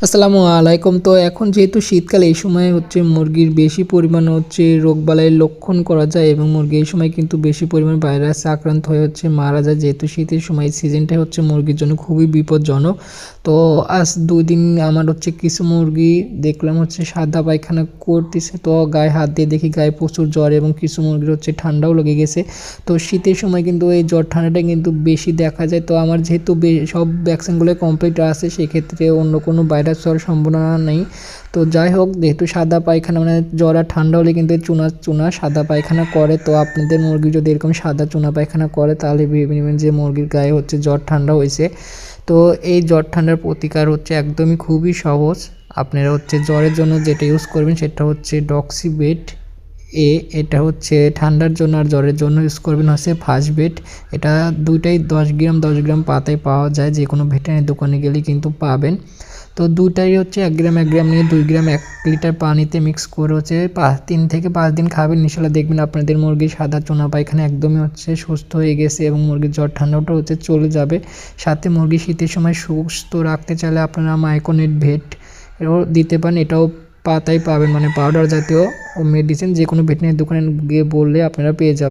আসসালামু আলাইকুম। তো এখন যেহেতু শীতকাল, এই সময় হচ্ছে মুরগির বেশি পরিমাণে হচ্ছে রোগবালাইয়ের লক্ষণ করা যায় এবং মুরগি এই সময় কিন্তু বেশি পরিমাণ ভাইরাসে আক্রান্ত হয়ে হচ্ছে মারা যায়। যেহেতু শীতের সময় সিজনটাই হচ্ছে মুরগির জন্য খুবই বিপজ্জনক। তো আজ 2 দিন আমার হচ্ছে কিছু মুরগি দেখলাম হচ্ছে সাদা পায়খানা করতেছে। তো গায়ে হাত দিয়ে দেখি গায়ে প্রচুর জ্বর এবং কিছু মুরগির হচ্ছে ঠান্ডাও লেগে গেছে। তো শীতের সময় কিন্তু এই জ্বর ঠান্ডাটা কিন্তু বেশি দেখা যায়। তো আমার যেহেতু সব ভ্যাকসিনগুলো কমপ্লিট আছে, সেক্ষেত্রে অন্য কোনো ভাইরাস হওয়ার সম্ভাবনা নেই। তো যাই হোক, যেহেতু সাদা পায়খানা মানে জ্বর আর ঠান্ডা হলে কিন্তু চুনা চুনা সাদা পায়খানা করে। তো আপনাদের মুরগি যদি এরকম সাদা চুনা পায়খানা করে, তাহলে ভেবে নেবেন যে মুরগির গায়ে হচ্ছে জ্বর ঠান্ডা হয়েছে। তো এই জ্বর ঠান্ডার প্রতিকার হচ্ছে একদমই খুবই সহজ। আপনারা হচ্ছে জ্বরের জন্য যেটা ইউজ করবেন সেটা হচ্ছে ডক্সিবেট এ। এটা হচ্ছে ঠান্ডার জন্য, আর জ্বরের জন্য ইউজ করবেন হচ্ছে ফাস্টবেট। এটা দুইটাই 10 গ্রাম পাতায় পাওয়া যায়, যে কোনো ভেটেরিনারি দোকানে গেলে কিন্তু পাবেন। তো দুইটাই হচ্ছে 1 গ্রাম নিয়ে 2 গ্রাম 1 লিটার পানিতে মিক্স করে হচ্ছে 3 থেকে 5 দিন খাবেন। ইনশাল্লাহ দেখবেন আপনাদের মুরগির সাদা চুনা পায়খানা একদমই হচ্ছে সুস্থ হয়ে গেছে এবং মুরগির জ্বর ঠান্ডাটা হচ্ছে চলে যাবে। সাথে মুরগি শীতের সময় সুস্থ রাখতে চাইলে আপনারা মাইকোনেট ভেট এও দিতে পারেন। এটাও পাতায় পাবেন, মানে পাউডার জাতীয় মেডিসিন, যে কোনো ভেটেরিনারি দোকানে গিয়ে বললে আপনারা পেয়ে যাবেন।